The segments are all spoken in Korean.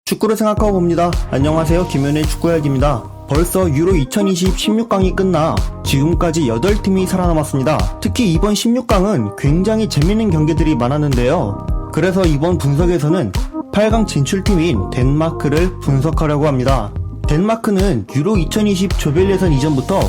축구를 생각하고 봅니다. 안녕하세요, 김현의 축구이야기입니다. 벌써 유로 2020 16강이 끝나 지금까지 8팀이 살아남았습니다. 특히 이번 16강은 굉장히 재밌는 경기들이 많았는데요. 그래서 이번 분석에서는 8강 진출팀인 덴마크를 분석하려고 합니다. 덴마크는 유로 2020 조별 예선 이전부터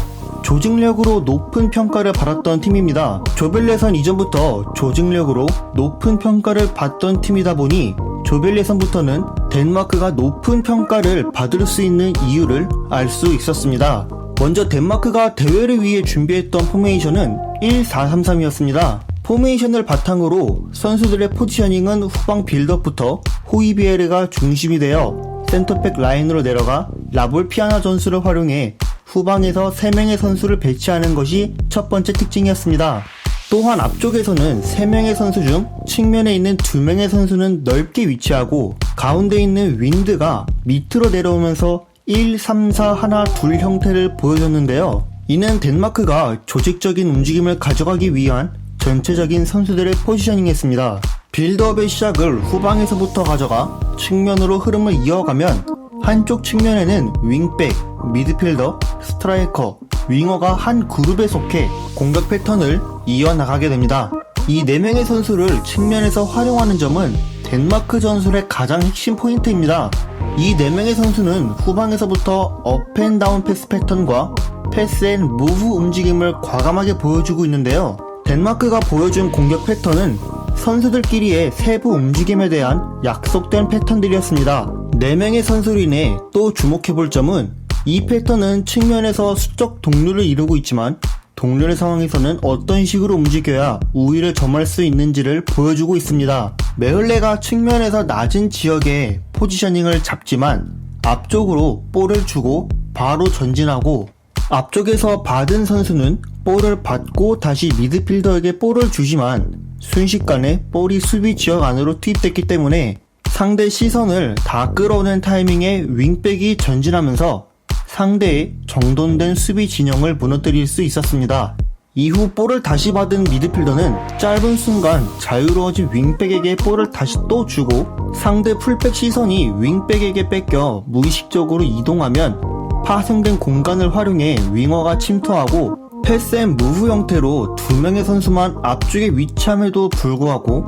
조직력으로 높은 평가를 받았던 팀입니다. 조별 예선 이전부터 조직력으로 높은 평가를 받던 팀이다 보니 조별 예선부터는 덴마크가 높은 평가를 받을 수 있는 이유를 알 수 있었습니다. 먼저 덴마크가 대회를 위해 준비했던 포메이션은 1-4-3-3이었습니다. 포메이션을 바탕으로 선수들의 포지셔닝은 후방 빌드업부터 호이비에르가 중심이 되어 센터백 라인으로 내려가 라볼 피아나 전술을 활용해 후방에서 3명의 선수를 배치하는 것이 첫 번째 특징이었습니다. 또한 앞쪽에서는 3명의 선수 중 측면에 있는 2명의 선수는 넓게 위치하고 가운데 있는 윈드가 밑으로 내려오면서 1-3-4-1-2 형태를 보여줬는데요. 이는 덴마크가 조직적인 움직임을 가져가기 위한 전체적인 선수들의 포지셔닝이었습니다. 빌드업의 시작을 후방에서부터 가져가 측면으로 흐름을 이어가면 한쪽 측면에는 윙백, 미드필더, 스트라이커, 윙어가 한 그룹에 속해 공격 패턴을 이어나가게 됩니다. 이 4명의 선수를 측면에서 활용하는 점은 덴마크 전술의 가장 핵심 포인트입니다. 이 4명의 선수는 후방에서부터 업앤다운 패스 패턴과 패스 앤 무브 움직임을 과감하게 보여주고 있는데요. 덴마크가 보여준 공격 패턴은 선수들끼리의 세부 움직임에 대한 약속된 패턴들이었습니다. 4명의 선수로 인해 또 주목해볼 점은 이 패턴은 측면에서 수적 동률을 이루고 있지만 동률의 상황에서는 어떤 식으로 움직여야 우위를 점할 수 있는지를 보여주고 있습니다. 메흘레가 측면에서 낮은 지역에 포지셔닝을 잡지만 앞쪽으로 볼을 주고 바로 전진하고 앞쪽에서 받은 선수는 볼을 받고 다시 미드필더에게 볼을 주지만 순식간에 볼이 수비 지역 안으로 투입됐기 때문에 상대 시선을 다 끌어오는 타이밍에 윙백이 전진하면서 상대의 정돈된 수비 진영을 무너뜨릴 수 있었습니다. 이후 볼을 다시 받은 미드필더는 짧은 순간 자유로워진 윙백에게 볼을 다시 또 주고 상대 풀백 시선이 윙백에게 뺏겨 무의식적으로 이동하면 파생된 공간을 활용해 윙어가 침투하고 패스 앤 무브 형태로 2명의 선수만 앞쪽에 위치함에도 불구하고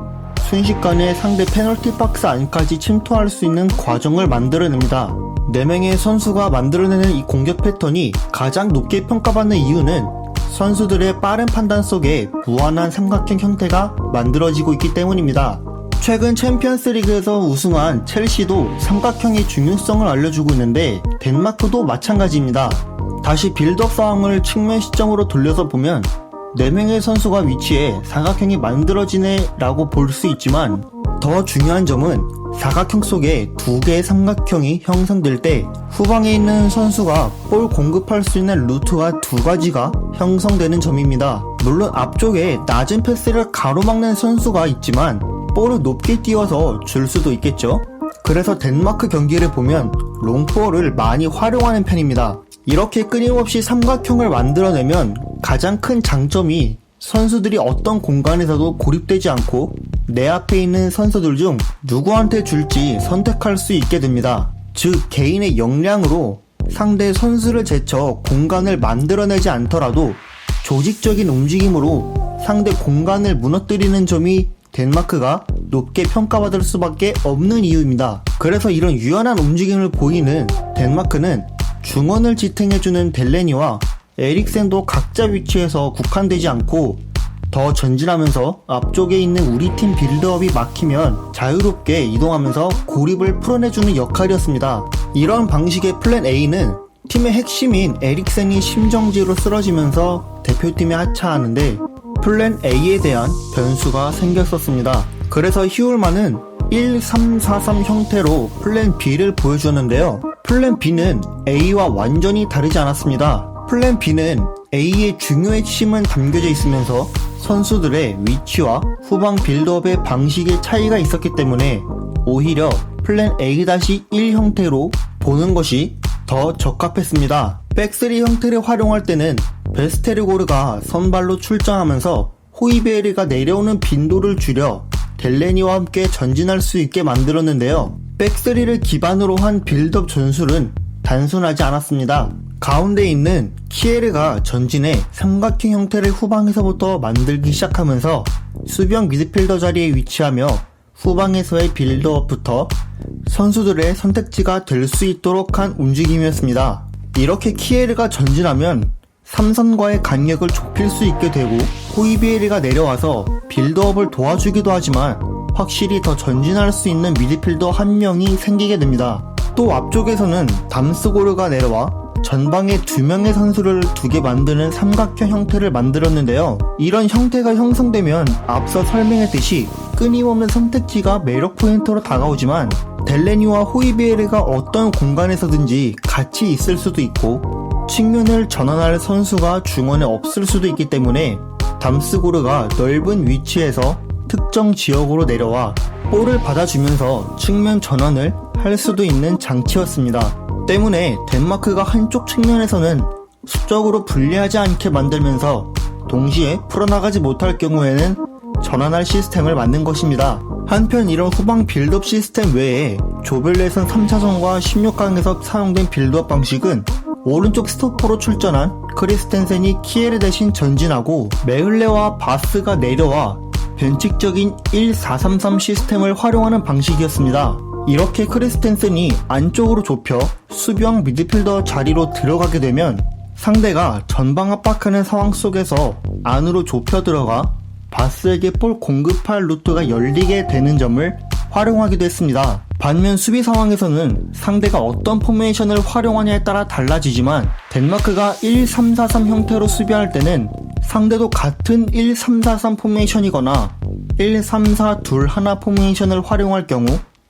순식간에 상대 페널티 박스 안까지 침투할 수 있는 과정을 만들어냅니다. 4명의 선수가 만들어내는 이 공격 패턴이 가장 높게 평가받는 이유는 선수들의 빠른 판단 속에 무한한 삼각형 형태가 만들어지고 있기 때문입니다. 최근 챔피언스리그에서 우승한 첼시도 삼각형의 중요성을 알려주고 있는데 덴마크도 마찬가지입니다. 다시 빌드업 상황을 측면 시점으로 돌려서 보면 4명의 선수가 위치해 사각형이 만들어지네 라고 볼 수 있지만 더 중요한 점은 사각형 속에 2개의 삼각형이 형성될 때 후방에 있는 선수가 볼 공급할 수 있는 루트가 2가지가 형성되는 점입니다. 물론 앞쪽에 낮은 패스를 가로막는 선수가 있지만 볼을 높게 띄워서 줄 수도 있겠죠. 그래서 덴마크 경기를 보면 롱볼을 많이 활용하는 편입니다. 이렇게 끊임없이 삼각형을 만들어내면 가장 큰 장점이 선수들이 어떤 공간에서도 고립되지 않고 내 앞에 있는 선수들 중 누구한테 줄지 선택할 수 있게 됩니다. 즉 개인의 역량으로 상대 선수를 제쳐 공간을 만들어내지 않더라도 조직적인 움직임으로 상대 공간을 무너뜨리는 점이 덴마크가 높게 평가받을 수밖에 없는 이유입니다. 그래서 이런 유연한 움직임을 보이는 덴마크는 중원을 지탱해주는 델레니와 에릭센도 각자 위치에서 국한되지 않고 더 전진하면서 앞쪽에 있는 우리 팀 빌드업이 막히면 자유롭게 이동하면서 고립을 풀어내주는 역할이었습니다. 이런 방식의 플랜 A는 팀의 핵심인 에릭센이 심정지로 쓰러지면서 대표팀에 하차하는데 플랜 A에 대한 변수가 생겼었습니다. 그래서 히울만은 1-3-4-3 형태로 플랜 B를 보여주었는데요. 플랜 B는 A와 완전히 다르지 않았습니다. 플랜 B는 A의 중요 핵심은 담겨져 있으면서 선수들의 위치와 후방 빌드업의 방식의 차이가 있었기 때문에 오히려 플랜 A-1 형태로 보는 것이 더 적합했습니다. 백3 형태를 활용할 때는 베스테르고르가 선발로 출전하면서 호이베르가 내려오는 빈도를 줄여 델레니와 함께 전진할 수 있게 만들었는데요. 백스리를 기반으로 한 빌드업 전술은 단순하지 않았습니다. 가운데 있는 키에르가 전진해 삼각형 형태를 후방에서부터 만들기 시작하면서 수비형 미드필더 자리에 위치하며 후방에서의 빌드업부터 선수들의 선택지가 될 수 있도록 한 움직임이었습니다. 이렇게 키에르가 전진하면 삼선과의 간격을 좁힐 수 있게 되고 호이비에르가 내려와서 빌드업을 도와주기도 하지만 확실히 더 전진할 수 있는 미드필더 한 명이 생기게 됩니다. 또 앞쪽에서는 담스고르가 내려와 전방에 2명의 선수를 두게 만드는 삼각형 형태를 만들었는데요. 이런 형태가 형성되면 앞서 설명했듯이 끊임없는 선택지가 매력 포인트로 다가오지만 델레니와 호이비에르가 어떤 공간에서든지 같이 있을 수도 있고 측면을 전환할 선수가 중원에 없을 수도 있기 때문에 담스고르가 넓은 위치에서 특정 지역으로 내려와 볼을 받아주면서 측면 전환을 할 수도 있는 장치였습니다. 때문에 덴마크가 한쪽 측면에서는 수적으로 불리하지 않게 만들면서 동시에 풀어나가지 못할 경우에는 전환할 시스템을 만든 것입니다. 한편 이런 후방 빌드업 시스템 외에 조별예선 3차전과 16강에서 사용된 빌드업 방식은 오른쪽 스토퍼로 출전한 크리스텐센이 키에르 대신 전진하고 메흘레와 바스가 내려와 변칙적인 1-4-3-3 시스템을 활용하는 방식이었습니다. 이렇게 크리스텐센이 안쪽으로 좁혀 수비형 미드필더 자리로 들어가게 되면 상대가 전방 압박하는 상황 속에서 안으로 좁혀 들어가 바스에게 볼 공급할 루트가 열리게 되는 점을 활용하기도 했습니다. 반면 수비 상황에서는 상대가 어떤 포메이션을 활용하냐에 따라 달라지지만 덴마크가 1-3-4-3 형태로 수비할 때는 상대도 같은 1-3-4-3 포메이션이거나 1-3-4-2-1 포메이션을 활용할 경우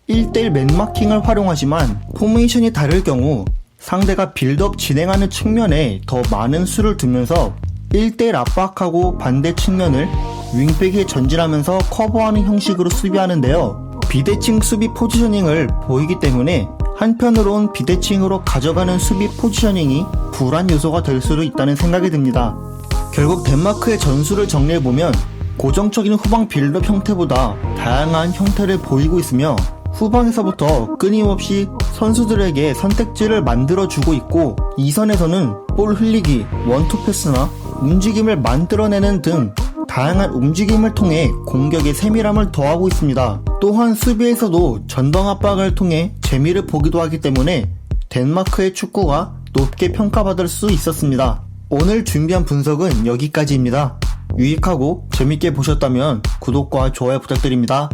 1대1 맨마킹을 활용하지만 포메이션이 다를 경우 상대가 빌드업 진행하는 측면에 더 많은 수를 두면서 1대1 압박하고 반대 측면을 윙백에 전진하면서 커버하는 형식으로 수비하는데요. 비대칭 수비 포지셔닝을 보이기 때문에 한편으론 비대칭으로 가져가는 수비 포지셔닝이 불안 요소가 될 수도 있다는 생각이 듭니다. 결국 덴마크의 전술을 정리해보면 고정적인 후방 빌드업 형태보다 다양한 형태를 보이고 있으며 후방에서부터 끊임없이 선수들에게 선택지를 만들어주고 있고 이선에서는 볼 흘리기, 원투 패스나 움직임을 만들어내는 등 다양한 움직임을 통해 공격의 세밀함을 더하고 있습니다. 또한 수비에서도 전방 압박을 통해 재미를 보기도 하기 때문에 덴마크의 축구가 높게 평가받을 수 있었습니다. 오늘 준비한 분석은 여기까지입니다. 유익하고 재밌게 보셨다면 구독과 좋아요 부탁드립니다.